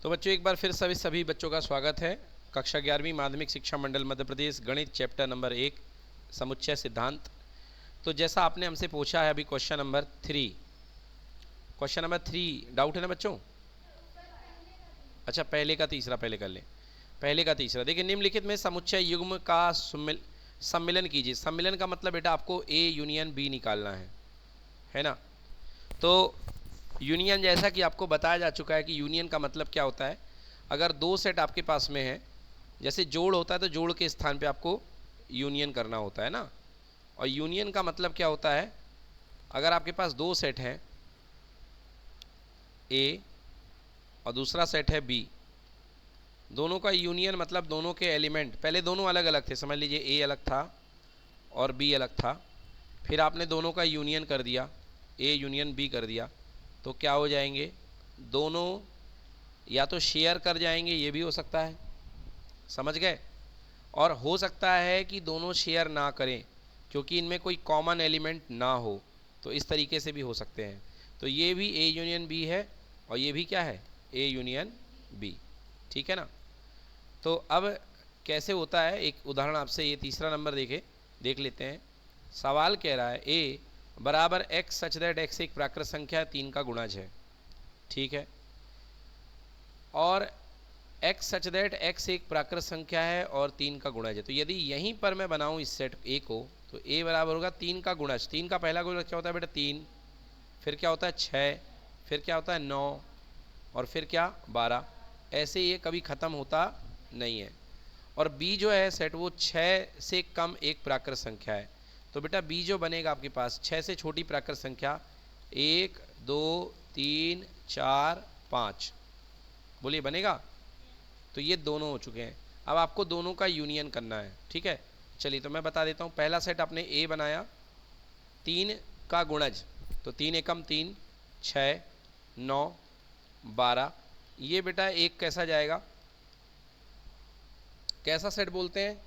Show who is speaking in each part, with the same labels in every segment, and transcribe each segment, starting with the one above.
Speaker 1: तो बच्चों एक बार फिर सभी बच्चों का स्वागत है। कक्षा 11वीं माध्यमिक शिक्षा मंडल मध्य प्रदेश गणित चैप्टर नंबर 1 समुच्चय सिद्धांत। तो जैसा आपने हमसे पूछा है अभी क्वेश्चन नंबर 3 डाउट है ना बच्चों? अच्छा पहले का तीसरा पहले कर लें। पहले का तीसरा देखिए, निम्नलिखित में समुच्चय युग्म का सम्मिलन कीजिए। सम्मिलन का मतलब बेटा आपको ए यूनियन बी निकालना है ना। तो यूनियन जैसा कि आपको बताया जा चुका है कि यूनियन का मतलब क्या होता है। अगर दो सेट आपके पास में है, जैसे जोड़ होता है तो जोड़ के स्थान पे आपको यूनियन करना होता है ना। और यूनियन का मतलब क्या होता है, अगर आपके पास दो सेट हैं ए और दूसरा सेट है बी, दोनों का यूनियन मतलब दोनों के एलिमेंट, पहले दोनों अलग अलग थे, समझ लीजिए ए अलग था और बी अलग था, फिर आपने दोनों का यूनियन कर दिया, ए यूनियन बी कर दिया, तो क्या हो जाएंगे, दोनों या तो शेयर कर जाएंगे, ये भी हो सकता है, समझ गए। और हो सकता है कि दोनों शेयर ना करें क्योंकि इनमें कोई कॉमन एलिमेंट ना हो, तो इस तरीके से भी हो सकते हैं। तो ये भी ए यूनियन बी है और ये भी क्या है, ए यूनियन बी, ठीक है ना। तो अब कैसे होता है, एक उदाहरण आपसे ये तीसरा नंबर देख लेते हैं। सवाल कह रहा है ए बराबर एक्स सच दैट एक्स एक प्राकृत संख्या 3 का गुणज है, ठीक है, और x सच दैट x एक प्राकृत संख्या है और 3 का गुणज है। तो यदि यहीं पर मैं बनाऊं इस सेट a को, तो a बराबर होगा 3 का गुणज। 3 का पहला गुणज क्या होता है बेटा, 3, फिर क्या होता है 6, फिर क्या होता है 9 और फिर क्या 12। ऐसे ये कभी ख़त्म होता नहीं है। और b जो है सेट वो 6 से कम एक प्राकृत संख्या है। तो बेटा b जो बनेगा आपके पास 6 से छोटी प्राकृत संख्या 1 2 3 4 5, बोलिए बनेगा। तो ये दोनों हो चुके हैं। अब आपको दोनों का यूनियन करना है, ठीक है। चलिए तो मैं बता देता हूँ। पहला सेट आपने ए बनाया 3 का गुणज, तो 3 एकम 3 6 9 12, ये बेटा एक कैसा जाएगा, कैसा सेट बोलते हैं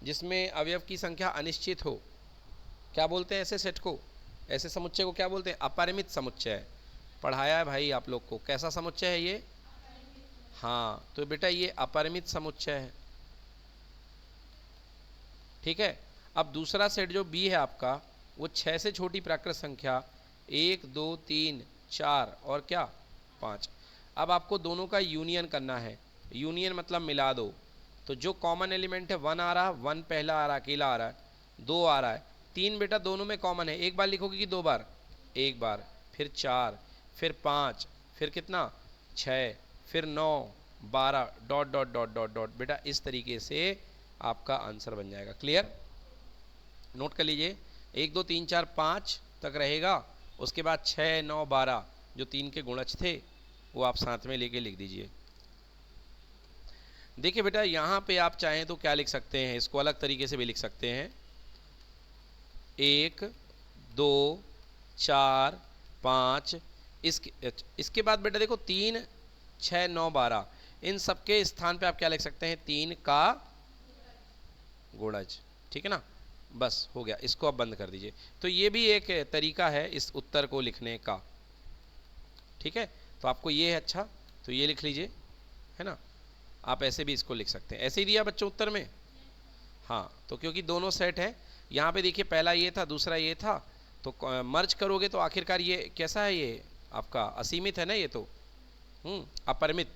Speaker 1: जिसमें अवयव की संख्या अनिश्चित हो, क्या बोलते हैं ऐसे सेट को, ऐसे समुच्चय को क्या बोलते हैं, अपरिमित समुच्चय। पढ़ाया है भाई आप लोग को, कैसा समुच्चय है ये, हाँ तो बेटा ये अपरिमित समुच्चय है, ठीक है। अब दूसरा सेट जो बी है आपका, वो 6 से छोटी प्राकृत संख्या 1 2 3 4 और क्या 5। अब आपको दोनों का यूनियन करना है। यूनियन मतलब मिला दो। तो जो कॉमन एलिमेंट है 1 आ रहा, 1 पहला आ रहा, अकेला आ रहा है, 2 आ रहा है, 3 बेटा दोनों में कॉमन है। एक बार लिखोगे कि 2 बार, एक बार, फिर 4, फिर 5, फिर कितना 6, फिर 9 12 dot dot dot dot dot, बेटा इस तरीके से आपका आंसर बन जाएगा। क्लियर, नोट कर लीजिए। 1 2 3 4 5 तक रहेगा, उसके बाद 6 9 12 जो 3 के गुणज थे वो आप साथ में लेके लिख दीजिए। देखिए बेटा यहाँ पे आप चाहें तो क्या लिख सकते हैं, इसको अलग तरीके से भी लिख सकते हैं। 1 2 4 5, इसके बाद बेटा देखो 3 6 9 12, इन सबके स्थान पे आप क्या लिख सकते हैं, 3 का गुणज, ठीक है ना। बस हो गया, इसको आप बंद कर दीजिए। तो ये भी एक तरीका है इस उत्तर को लिखने का, ठीक है। तो आपको ये है, अच्छा तो ये लिख लीजिए, है ना। आप ऐसे भी इसको लिख सकते हैं, ऐसे ही दिया बच्चों उत्तर में, हाँ। तो क्योंकि दोनों सेट है, यहाँ पे देखिए पहला ये था दूसरा ये था, तो मर्ज करोगे तो आखिरकार ये कैसा है, ये आपका असीमित है ना, ये तो अपरिमित।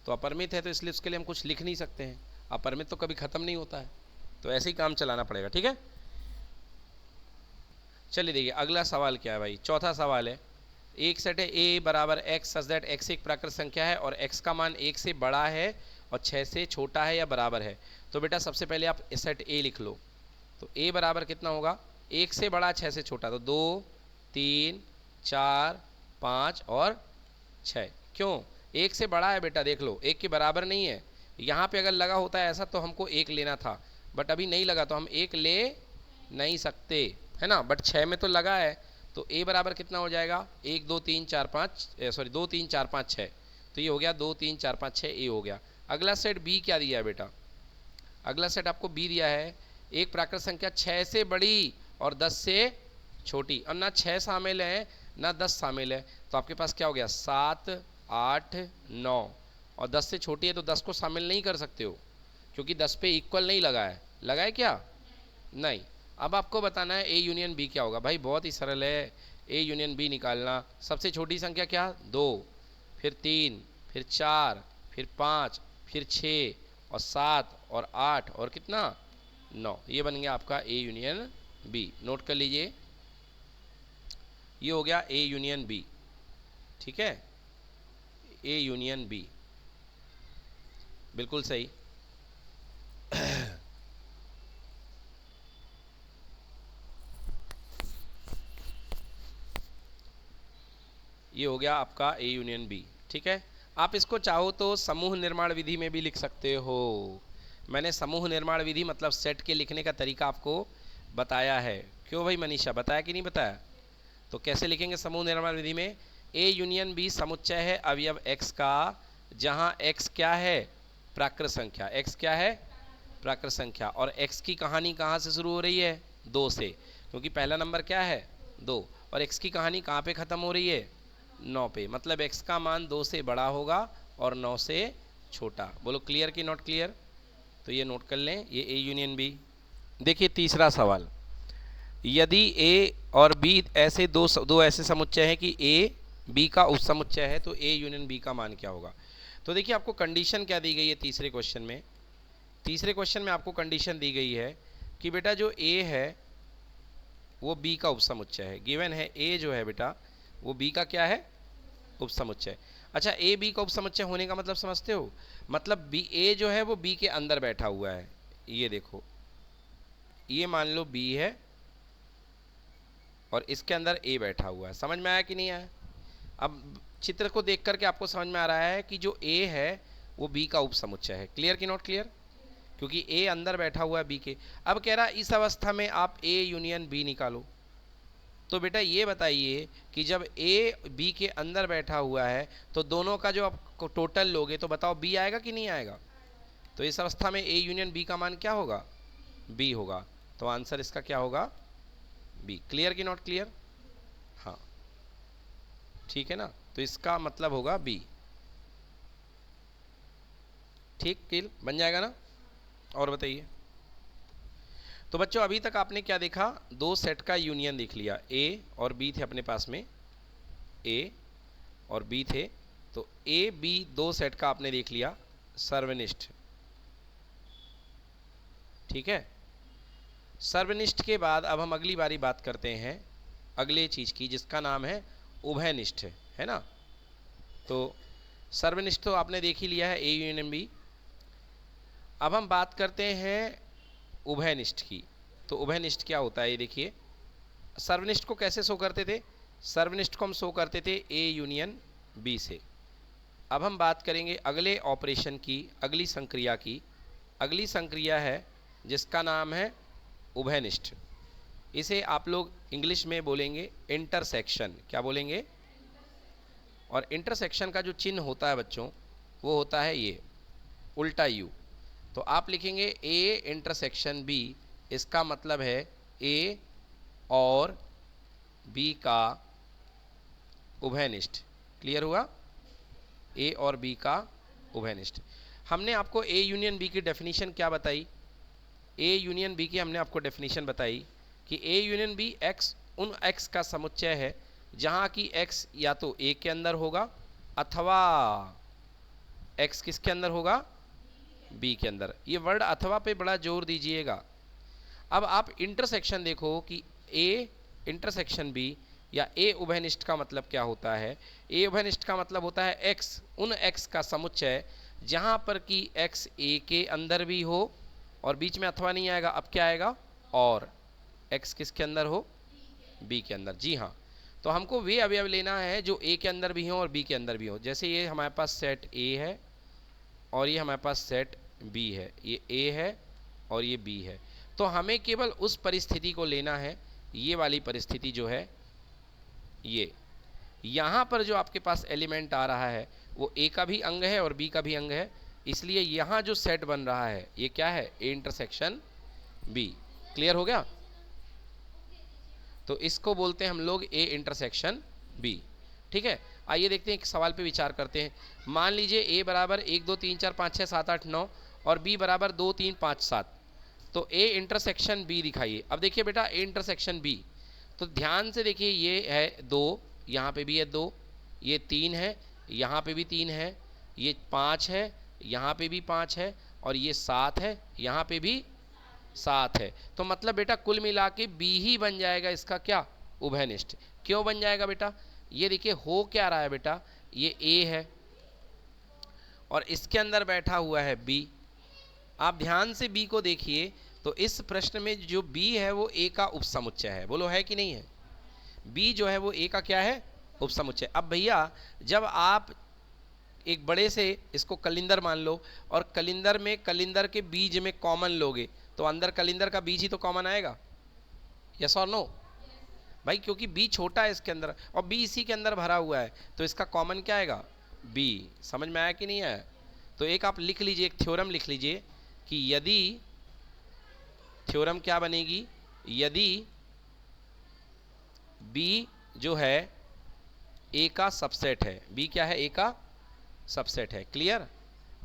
Speaker 1: तो अपरिमित है तो इसलिए उसके लिए हम कुछ लिख नहीं सकते हैं, अपरिमित तो कभी ख़त्म नहीं होता है, तो ऐसे ही काम चलाना पड़ेगा, ठीक है। चलिए देखिए अगला सवाल क्या है भाई, चौथा सवाल है। एक सेट है ए बराबर एक्स सच दैट एक्स एक प्राकृत संख्या है और एक्स का मान 1 से बड़ा है और 6 से छोटा है या बराबर है। तो बेटा सबसे पहले आप सेट ए लिख लो। तो ए बराबर कितना होगा, 1 से बड़ा 6 से छोटा, तो 2 3 4 5 और 6। क्यों, 1 से बड़ा है बेटा, देख लो 1 के बराबर नहीं है। यहाँ पे अगर लगा होता है ऐसा तो हमको 1 लेना था, बट अभी नहीं लगा तो हम 1 ले नहीं सकते, है ना। बट 6 में तो लगा है, तो a बराबर कितना हो जाएगा, 1 2 3 4 5 सॉरी 2 3 4 5 6, तो ये हो गया 2 3 4 5 6, ए हो गया। अगला सेट b क्या दिया है बेटा, अगला सेट आपको b दिया है, एक प्राकृत संख्या 6 से बड़ी और 10 से छोटी, और ना 6 शामिल है ना 10 शामिल है, तो आपके पास क्या हो गया 7 8 9, और 10 से छोटी है तो 10 को शामिल नहीं कर सकते हो, क्योंकि 10 पे इक्वल नहीं लगा है। लगा है क्या? नहीं। अब आपको बताना है ए यूनियन बी क्या होगा। भाई बहुत ही सरल है, ए यूनियन बी निकालना। सबसे छोटी संख्या क्या? 2, फिर 3, फिर 4, फिर 5, फिर 6 और 7 और 8 और कितना? 9। ये बन गया आपका ए यूनियन बी। नोट कर लीजिए, ये हो गया ए यूनियन बी। ठीक है, ए यूनियन बी, बिल्कुल सही। ये हो गया आपका ए यूनियन बी। ठीक है, आप इसको चाहो तो समूह निर्माण विधि में भी लिख सकते हो। मैंने समूह निर्माण विधि मतलब सेट के लिखने का तरीका आपको बताया है। क्यों भाई मनीषा, बताया कि नहीं बताया? तो कैसे लिखेंगे समूह निर्माण विधि में? ए यूनियन बी समुच्चय है अवयव x का, जहां x क्या है? प्राकृत संख्या। x क्या है? प्राकृत संख्या। और x की कहानी कहां से शुरू हो रही है? 2 से, क्योंकि पहला नंबर क्या है? 2। और x की कहानी कहां पे खत्म हो रही है? 9 पे। मतलब x का मान 2 से बड़ा होगा और 9 से छोटा। बोलो क्लियर कि नॉट क्लियर? तो ये नोट कर लें, ये ए यूनियन बी। देखिए तीसरा सवाल, यदि ए और बी ऐसे दो ऐसे समुच्चय हैं कि ए बी का उपसमुच्चय है, तो ए यूनियन बी का मान क्या होगा? तो देखिए आपको कंडीशन क्या दी गई है तीसरे क्वेश्चन में। तीसरे क्वेश्चन में आपको कंडीशन दी गई है कि बेटा जो ए है वो बी का उपसमुच्चय है। गिवन है ए जो है बेटा वो बी का क्या है? उपसमुच्चय। अच्छा, ए बी का उपसमुच्चय होने का मतलब समझते हो? मतलब बी ए जो है वो बी के अंदर बैठा हुआ है। ये देखो, ये मान लो बी है और इसके अंदर ए बैठा हुआ है। समझ में आया कि नहीं आया? अब चित्र को देख करके आपको समझ में आ रहा है कि जो ए है वो बी का उपसमुच्चय है। क्लियर कि नॉट क्लियर? क्योंकि ए अंदर बैठा हुआ है बी के। अब कह रहा है इस अवस्था में आप ए यूनियन बी निकालो। तो बेटा ये बताइए कि जब ए बी के अंदर बैठा हुआ है तो दोनों का जो आप टोटल लोगे तो बताओ बी आएगा कि नहीं आएगा? तो इस अवस्था में ए यूनियन बी का मान क्या होगा? बी होगा। तो आंसर इसका क्या होगा? बी। क्लियर कि नॉट क्लियर? हाँ, ठीक है ना। तो इसका मतलब होगा बी। ठीक, किल बन जाएगा ना? और बताइए। तो बच्चों अभी तक आपने क्या देखा? 2 सेट का यूनियन देख लिया। ए और बी थे अपने पास में, ए और बी थे, तो ए बी 2 सेट का आपने देख लिया सर्वनिष्ठ। ठीक है, सर्वनिष्ठ के बाद अब हम अगली बारी बात करते हैं अगले चीज की, जिसका नाम है उभयनिष्ठ, है ना। तो सर्वनिष्ठ तो आपने देख ही लिया है, ए यूनियन बी। अब हम बात करते हैं उभयनिष्ठ की। तो उभयनिष्ठ क्या होता है ये देखिए। सर्वनिष्ठ को कैसे शो करते थे? सर्वनिष्ठ को हम शो करते थे ए यूनियन बी से। अब हम बात करेंगे अगले ऑपरेशन की, अगली संक्रिया की। अगली संक्रिया है जिसका नाम है उभयनिष्ठ। इसे आप लोग इंग्लिश में बोलेंगे इंटरसेक्शन। क्या बोलेंगे? और इंटरसेक्शन का जो चिन्ह होता है बच्चों वो होता है ये उल्टा यू। तो आप लिखेंगे ए इंटरसेक्शन बी। इसका मतलब है ए और बी का उभयनिष्ठ। क्लियर हुआ? ए और बी का उभयनिष्ठ। हमने आपको ए यूनियन बी की डेफिनेशन क्या बताई? ए यूनियन बी की हमने आपको डेफिनेशन बताई कि ए यूनियन बी एक्स उन एक्स का समुच्चय है जहां की एक्स या तो ए के अंदर होगा अथवा एक्स किसके अंदर होगा? बी के अंदर। ये वर्ड अथवा पे बड़ा जोर दीजिएगा। अब आप इंटरसेक्शन देखो कि ए इंटरसेक्शन बी या ए उभयनिष्ठ का मतलब क्या होता है? ए उभयनिष्ठ का मतलब होता है एक्स उन एक्स का समुच्चय जहां पर कि एक्स ए के अंदर भी हो, और बीच में अथवा नहीं आएगा। अब क्या आएगा? और एक्स किसके अंदर हो? बी के अंदर। जी हाँ, तो हमको वे अवयव लेना है जो ए के अंदर भी हो और बी के अंदर भी हो। जैसे ये हमारे पास सेट ए है और ये हमारे पास सेट बी है। ये ए है और ये बी है। तो हमें केवल उस परिस्थिति को लेना है, ये वाली परिस्थिति जो है ये, यहाँ पर जो आपके पास एलिमेंट आ रहा है वो ए का भी अंग है और बी का भी अंग है। इसलिए यहाँ जो सेट बन रहा है ये क्या है? A intersection B. क्लियर हो गया? तो इसको बोलते हैं हम लोग ए इंटरसेक्शन बी। ठीक है, आइए देखते हैं, एक सवाल पे विचार करते हैं। मान लीजिए ए बराबर 1 2 3 4 5 6 7 8 9 और बी बराबर 2 3 5 7। तो ए इंटरसेक्शन बी दिखाइए। अब देखिए बेटा, ए इंटरसेक्शन बी, तो ध्यान से देखिए, ये है 2, यहाँ पे भी है 2, ये 3 है, यहाँ पे भी 3 है, ये 5 है, यहाँ पे भी 5 है, और ये 7 है, यहाँ पे भी 7 है। तो मतलब बेटा कुल मिला के बी ही बन जाएगा इसका क्या, उभयनिष्ठ। क्यों बन जाएगा बेटा, ये देखिए हो क्या रहा है बेटा, ये ए है और इसके अंदर बैठा हुआ है बी। आप ध्यान से बी को देखिए, तो इस प्रश्न में जो बी है वो ए का उपसमुच्चय है। बोलो है कि नहीं है? बी जो है वो ए का क्या है, उपसमुच्चय। अब भैया जब आप एक बड़े से इसको कलिंदर मान लो और कलिंदर में कलिंदर के बीज में कॉमन लोगे, तो अंदर कलिंदर का बीज ही तो कॉमन आएगा। यस और नो भाई, क्योंकि बी छोटा है इसके अंदर और बी इसी के अंदर भरा हुआ है, तो इसका कॉमन क्या आएगा, बी। समझ में आया कि नहीं आया? तो एक आप लिख लीजिए, एक थ्योरम लिख लीजिए कि यदि, थ्योरम क्या बनेगी, यदि बी जो है ए का सबसेट है, बी क्या है, ए का सबसेट है। क्लियर?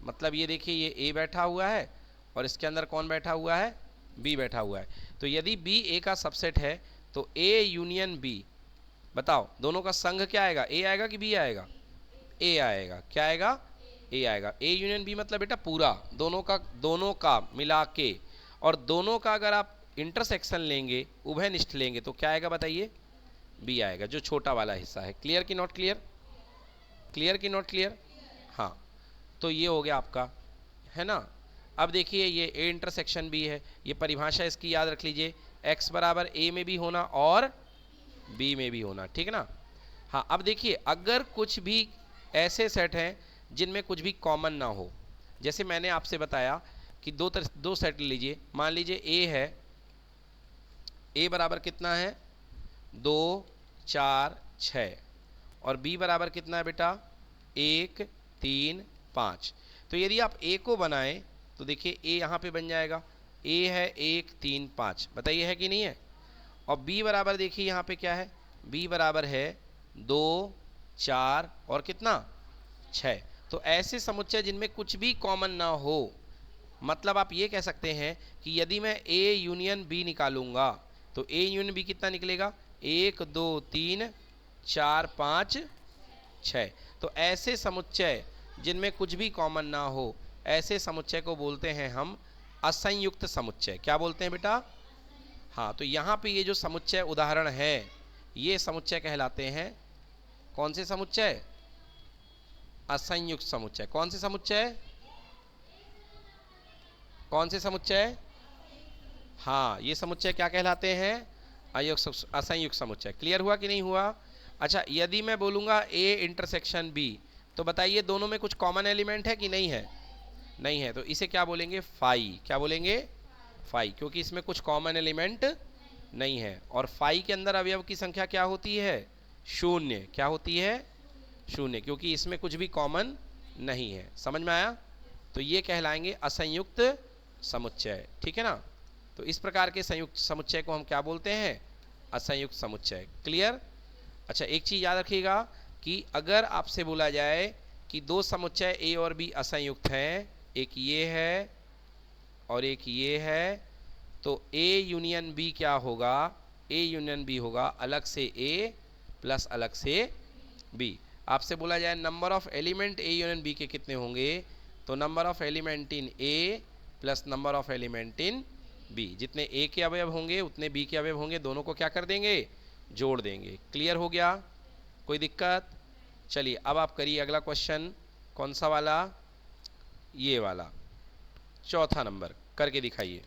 Speaker 1: मतलब ये देखिए, ये ए बैठा हुआ है और इसके अंदर कौन बैठा हुआ है, बी बैठा हुआ है। तो यदि बी ए का सबसेट है तो ए यूनियन बी, बताओ दोनों का संघ क्या आएगा, ए आएगा कि बी आएगा, ए आएगा। क्या आएगा, ए आएगा। ए यूनियन बी मतलब बेटा पूरा, दोनों का मिला के, और दोनों का अगर आप इंटरसेक्शन लेंगे, उभयनिष्ठ लेंगे, तो क्या आएगा बताइए, बी आएगा, जो छोटा वाला हिस्सा है। क्लियर कि नॉट क्लियर? क्लियर कि नॉट क्लियर? हाँ, तो ये हो गया आपका, है ना। अब देखिए, ये ए इंटरसेक्शन बी है, ये परिभाषा इसकी याद रख लीजिए, एक्स बराबर ए में भी होना और बी में भी होना, ठीक है ना। हाँ, अब देखिए, अगर कुछ भी ऐसे सेट हैं जिनमें कुछ भी कॉमन ना हो, जैसे मैंने आपसे बताया कि दो सेट लीजिए। मान लीजिए ए है, ए बराबर कितना है, 2 4 6, और बी बराबर कितना है बेटा, 1 3 5। तो यदि आप ए को बनाएं तो देखिए ए यहाँ पे बन जाएगा, ए है 1 3 5, बताइए है कि नहीं है। और बी बराबर देखिए यहाँ पे क्या है, बी बराबर है 2 4 और कितना, 6। तो ऐसे समुच्चय जिनमें कुछ भी कॉमन ना हो, मतलब आप ये कह सकते हैं कि यदि मैं ए यूनियन बी निकालूंगा तो ए यूनियन बी कितना निकलेगा, 1 2 3 4 5 6। तो ऐसे समुच्चय जिनमें कुछ भी कॉमन ना हो, ऐसे समुच्चय को बोलते हैं हम असंयुक्त समुच्चय। क्या बोलते हैं बेटा? हाँ, तो यहाँ पे ये जो समुच्चय उदाहरण है, ये समुच्चय कहलाते हैं कौन से समुच्चय, असंयुक्त समुच्चय। कौन से समुच्चय, कौन से समुच्चय? हाँ, ये समुच्चय क्या कहलाते हैं, असंयुक्त समुच्चय। क्लियर हुआ कि नहीं हुआ? अच्छा, यदि मैं बोलूँगा ए इंटरसेक्शन बी, तो बताइए दोनों में कुछ कॉमन एलिमेंट है कि नहीं है? नहीं है, तो इसे क्या बोलेंगे, फाई। क्या बोलेंगे, फाई, क्योंकि इसमें कुछ कॉमन एलिमेंट नहीं है। और फाई के अंदर अवयव की संख्या क्या होती है, शून्य। क्या होती है, शून्य, क्योंकि इसमें कुछ भी कॉमन नहीं है। समझ में आया? तो ये कहलाएंगे असंयुक्त समुच्चय, ठीक है ना। तो इस प्रकार के संयुक्त समुच्चय को हम क्या बोलते हैं, असंयुक्त समुच्चय। क्लियर? अच्छा, एक चीज़ याद रखिएगा कि अगर आपसे बोला जाए कि दो समुच्चय ए और बी असंयुक्त हैं, एक ये है और एक ये है, तो ए यूनियन बी क्या होगा, ए यूनियन बी होगा अलग से ए प्लस अलग से बी। आपसे बोला जाए number of element A union B के कितने होंगे, तो number of element in A plus number of element in B. जितने ए के अवयव होंगे उतने बी के अवयव होंगे, दोनों को क्या कर देंगे, जोड़ देंगे। क्लियर हो गया? कोई दिक्कत? चलिए अब आप करिए अगला क्वेश्चन। कौन सा वाला, ये वाला, चौथा नंबर करके दिखाइए।